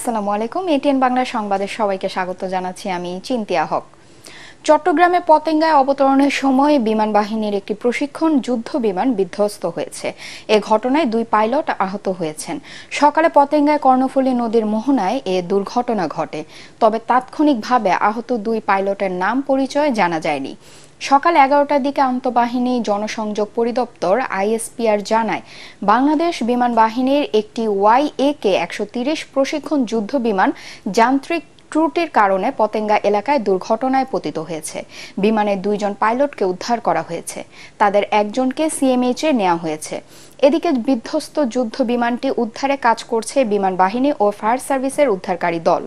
আসসালামু আলাইকুম। এটিএন বাংলা সংবাদের সবাইকে স্বাগত জানাচ্ছি আমি চিন্তিয়া হক। চট্টগ্রামে পতেঙ্গায় অবতরণের সময় বিমান বাহিনীর একটি প্রশিক্ষণ যুদ্ধ বিমান বিধ্বস্ত হয়েছে। এ ঘটনায় 2 পাইলট আহত হয়েছেন। সকালে পতেঙ্গায় কর্ণফুলী নদীর মোহনায় এ দুর্ঘটনা ঘটে। তবে তাৎক্ষণিকভাবে আহত 2 পাইলটের নাম পরিচয় জানা যায়নি। সকাল 11টার দিকে আন্তঃবাহিনী জনসংযোগ পরিদপ্তর আইএসপিআর জানায়, বাংলাদেশ বিমান বাহিনীর একটি YAK-130 প্রশিক্ষণ যুদ্ধ বিমান যান্ত্রিক ত্রুটির কারণে পতেঙ্গা এলাকায় দুর্ঘটনায় পতিত হয়েছে। বিমানের 2 জন পাইলটকে উদ্ধার করা হয়েছে। তাদের একজনকে CMH এ নেওয়া হয়েছে। এদিকে বিধ্বস্ত যুদ্ধ বিমানটি উদ্ধারে কাজ করছে বিমান বাহিনী ও ফায়ার সার্ভিসের উদ্ধারকারী দল।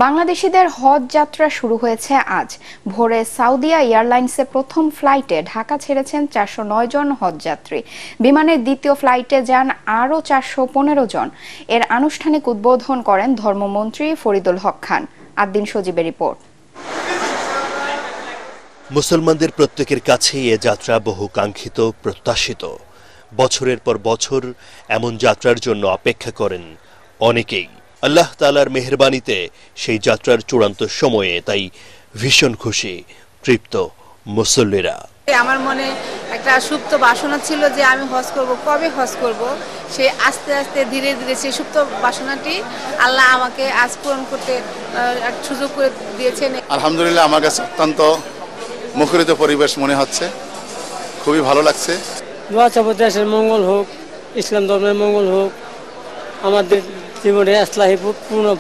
বাংলাদেশিদের হজ যাত্রা শুরু হয়েছে আজ। ভোরে সাউদিয়া এয়ারলাইন্সে প্রথম ফ্লাইটে ঢাকা ছেড়েছেন 409 জন হজযাত্রী। বিমানের দ্বিতীয় ফ্লাইটে যান আরও 415 জন। এর আনুষ্ঠানিক উদ্বোধন করেন ধর্মমন্ত্রী ফরিদুল হক খান। আদ্দিন সজীবের রিপোর্ট। মুসলমানদের প্রত্যেকের কাছেই এ যাত্রা বহু কাঙ্ক্ষিত, প্রত্যাশিত। বছরের পর বছর এমন যাত্রার জন্য অপেক্ষা করেন অনেকেই। আল্লাহ তাআলার মেহেরবানিতে সেই যাত্রার চূড়ান্ত সময়ে তাই ভীষণ খুশি, তৃপ্ত মুসল্লিরা। আমার মনে একটা সুপ্ত বাসনা ছিল যে আমি হজ করব, কবে হজ করব। সেই আস্তে আস্তে ধীরে ধীরে সেই সুপ্ত বাসনাটি আল্লাহ আমাকে আজ পূরণ করতে সুযোগ করে দিয়েছেন। আলহামদুলিল্লাহ, আমার কাছে অত্যন্ত মুখরিত পরিবেশ মনে হচ্ছে, খুবই ভালো লাগছে। দোয়া চাবো দেশের মঙ্গল হোক, ইসলাম ধর্মের মঙ্গল হোক, আমাদের জীবনে ইসলাহি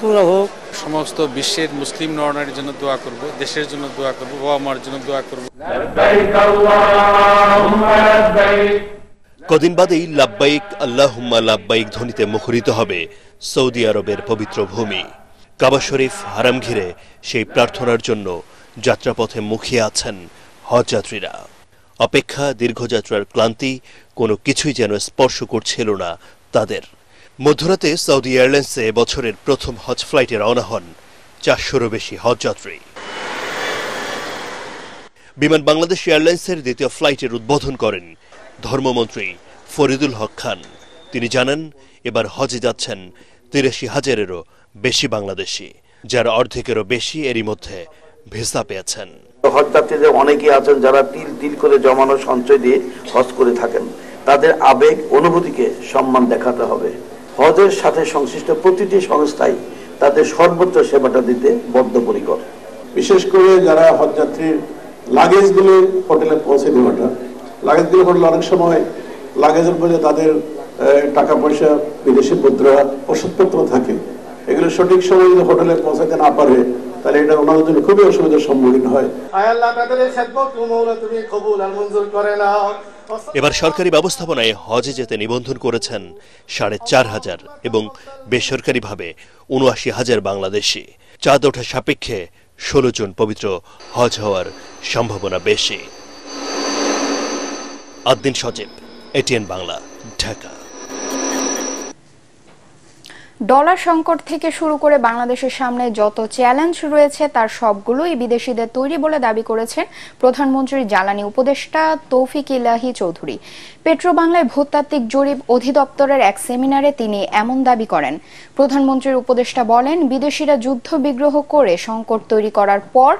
পূর্ণ হোক। সমস্ত বিশ্বের মুসলিম নরনারীর জন্য দোয়া করব, দেশের জন্য দোয়া করব, বাবা মার জন্য দোয়া করব। কদিন বাদেই লাব্বাইক আল্লাহুম্মা লাব্বাইক ধ্বনিতে মুখরিত হবে সৌদি আরবের পবিত্র ভূমি। কাবা শরীফ হারাম ঘিরে সেই প্রার্থনার জন্য যাত্রাপথে মুখিয়ে আছেন হজযাত্রীরা। অপেক্ষা, দীর্ঘযাত্রার ক্লান্তি কোনো কিছুই যেন স্পর্শ করছিল না তাদের। মধ্যরাতে সৌদি এয়ারলাইন্সে বছরের প্রথম হজ ফ্লাইটে রওনা হন 400-রও বেশি হজযাত্রী। বিমান বাংলাদেশ এয়ারলাইন্সের দ্বিতীয় ফ্লাইটের উদ্বোধন করেন ধর্মমন্ত্রী ফরিদুল হক খান। তিনি জানান, এবার হজে যাচ্ছেন 83,000-এরও বেশি বাংলাদেশি, যার অর্ধেকেরও বেশি এরই মধ্যে ভিসা পেয়েছেন। হজযাত্রীদের অনেকেই আছেন যারা তিল তিল করে জমানো সঞ্চয় দিয়ে হজ করে থাকেন। তাদের আবেগ অনুভূতিকে সম্মান দেখাতে হবে। হজের সাথে সংশ্লিষ্ট প্রতিটি সংস্থাই তাদের সর্বোচ্চ সেবাটা দিতে বদ্ধপরিকর। বিশেষ করে যারা হজযাত্রীর লাগেজগুলো হোটেলে পৌঁছে দেওয়াটা, লাগেজগুলো হোটেলে অনেক সময় লাগেজের মধ্যে তাদের টাকা পয়সা, বিদেশি মুদ্রা, ওষুধপত্র থাকে। এগুলো সঠিক সময় যদি হোটেলে পৌঁছাতে না পারে তাহলে এটা ওনাদের জন্য খুবই অসুবিধার সম্মুখীন হয়। এবার সরকারি ব্যবস্থাপনায় হজে যেতে নিবন্ধন করেছেন 4,500 এবং বেসরকারিভাবে 79,000 বাংলাদেশি। চাঁদ ওঠা সাপেক্ষে 16 জন পবিত্র হজ হওয়ার সম্ভাবনা বেশি। আদ্দিন সজীব, এটিএন বাংলা, ঢাকা। ডলার সংকট থেকে শুরু করে বাংলাদেশের সামনে যত চ্যালেঞ্জ রয়েছে তার সবগুলোই বিদেশিদের তৈরি বলে দাবি করেছেন প্রধানমন্ত্রীর জ্বালানি উপদেষ্টা তৌফিক ইলাহি চৌধুরী। পেট্রো বাংলায় ভূতাত্ত্বিক জরিপ অধিদপ্তরের এক সেমিনারে তিনি এমন দাবি করেন। প্রধানমন্ত্রীর উপদেষ্টা বলেন, বিদেশিরা যুদ্ধ বিগ্রহ করে সংকট তৈরি করার পর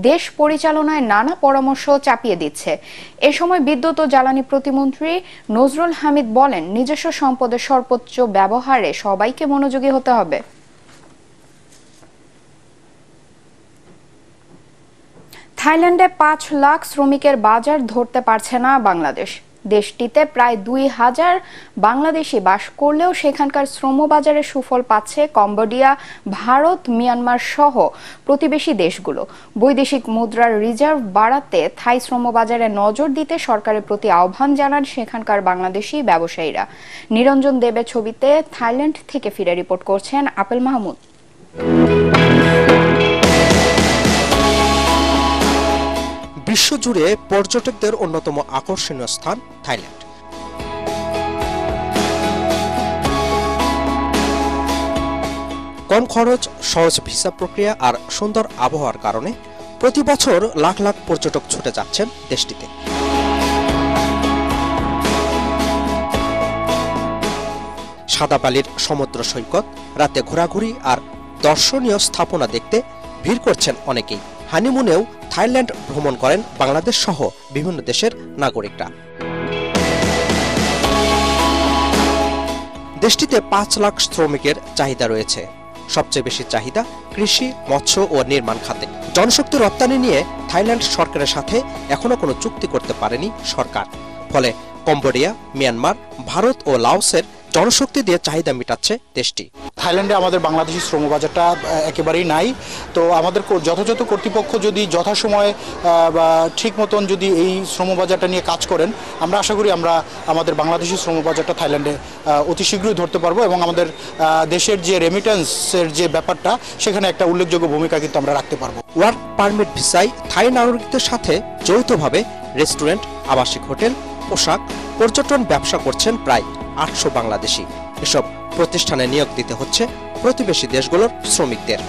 দেশ পরিচালনায় নানা পরামর্শ চাপিয়ে দিচ্ছে। এ সময় বিদ্যুৎ ও জ্বালানি প্রতিমন্ত্রী নজরুল হামিদ বলেন, নিজস্ব সম্পদের সর্বোচ্চ ব্যবহারে সবাইকে মনোযোগী হতে হবে। থাইল্যান্ডে 5 লাখ শ্রমিকের বাজার ধরতে পারছে না বাংলাদেশ। দেশটিতে প্রায় 2,000 বাংলাদেশি বাস করলেও সেখানকার শ্রমবাজারের সুফল পাচ্ছে কম্বোডিয়া, ভারত, মিয়ানমার সহ প্রতিবেশী দেশগুলো। বৈদেশিক মুদ্রার রিজার্ভ বাড়াতে থাই শ্রমবাজারে নজর দিতে সরকারের প্রতি আহ্বান জানান সেখানকার বাংলাদেশি ব্যবসায়ীরা। নিরঞ্জন দেবের ছবিতে থাইল্যান্ড থেকে ফিরে রিপোর্ট করছেন আপেল মাহমুদ। বিশ্বজুড়ে পর্যটকদের অন্যতম আকর্ষণীয় স্থান থাইল্যান্ড। কম খরচ, সহজ ভিসা প্রক্রিয়া আর সুন্দর আবহাওয়ার কারণে প্রতি বছর লাখ লাখ পর্যটক ছুটে যাচ্ছেন দেশটিতে। সাদা বালির সমুদ্র সৈকত, রাতে ঘোরাঘুরি আর দর্শনীয় স্থাপনা দেখতে ভিড় করছেন অনেকেই। হানিমুনেও থাইল্যান্ড ভ্রমণ করেন বাংলাদেশ সহ বিভিন্ন দেশের নাগরিকরা। দেশটিতে 5 লাখ শ্রমিকের চাহিদা রয়েছে। সবচেয়ে বেশি চাহিদা কৃষি, মৎস্য ও নির্মাণ খাতে। জনশক্তি রপ্তানি নিয়ে থাইল্যান্ড সরকারের সাথে এখনো কোনো চুক্তি করতে পারেনি সরকার। ফলে কম্বোডিয়া, মিয়ানমার, ভারত ও লাওসের জনশক্তি দিয়ে চাহিদা মেটাচ্ছে দেশটি। থাইল্যান্ডে আমাদের বাংলাদেশি শ্রম বাজারটা একেবারেই নাই। তো আমাদের যথাযথ কর্তৃপক্ষ যদি যথাসময়ে ঠিক মতন যদি এই শ্রম বাজারটা নিয়ে কাজ করেন, আমরা আশা করি আমরা আমাদের বাংলাদেশি শ্রম বাজারটা থাইল্যান্ডে অতি শীঘ্রই ধরতে পারবো এবং আমাদের দেশের যে রেমিটেন্সের যে ব্যাপারটা সেখানে একটা উল্লেখযোগ্য ভূমিকা কিন্তু আমরা রাখতে পারবো। ওয়ার্ক পারমিট ভিসায় থাই নাগরিকদের সাথে যৌথভাবে রেস্টুরেন্ট, আবাসিক হোটেল, পোশাক, পর্যটন ব্যবসা করছেন প্রায় 800 বাংলাদেশি। এসব প্রতিষ্ঠানে নিয়োগ দিতে হচ্ছে প্রতিবেশী দেশগুলোর শ্রমিকদের।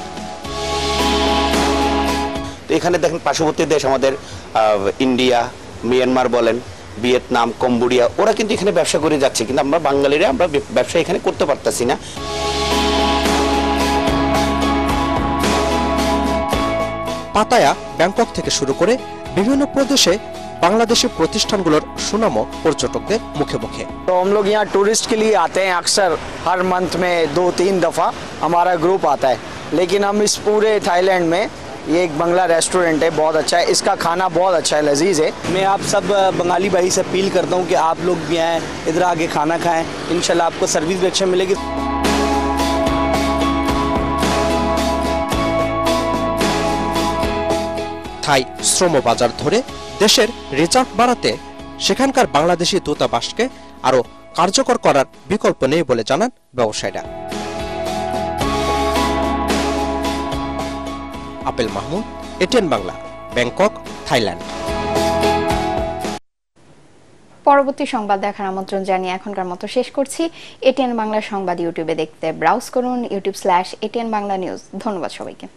এখানে দেখেন পার্শ্ববর্তী দেশ আমাদের ইন্ডিয়া, মিয়ানমার বলেন, ভিয়েতনাম, কম্বোডিয়া, ওরা কিন্তু এখানে ব্যবসা করে যাচ্ছে, কিন্তু আমরা বাঙালিরা আমরা ব্যবসা এখানে করতে পারতেছি না। পাতায়া, ব্যাংকক থেকে শুরু করে বিভিন্ন প্রদেশে बांग्लादेशी प्रतिष्ठानগুলোর সুনামও পর্যটকদের মুখে মুখে। तो हम लोग यहाँ टूरिस्ट के लिए आते हैं अक्सर, हर मंथ में 2-3 दफ़ा हमारा ग्रुप आता है। लेकिन हम इस पूरे थाईलैंड में ये एक बंगला रेस्टोरेंट है, बहुत अच्छा है, इसका खाना बहुत अच्छा है, लजीज है। मैं आप सब बंगाली भाई से अपील करता हूँ कि आप लोग भी आएँ, इधर आके खाना खाएँ, इंशाल्लाह आपको सर्विस भी अच्छा मिलेगी। থাই শ্রম বাজার ধরে দেশের রিজার্ভ বাড়াতে সেখানকার বাংলাদেশি দূতাবাসকে আরো কার্যকর করার বিকল্প নেই বলে জানান ব্যবসায়ীরা। Apple Mahmud, ATN Bangla, Bangkok, Thailand. পরবর্তী সংবাদ দেখার আমন্ত্রণ জানিয়ে এখনকার মতো শেষ করছি। এটিএন বাংলা সংবাদ ইউটিউবে দেখতে ব্রাউজ করুন youtube/ATN Bangla News। ধন্যবাদ সবাইকে।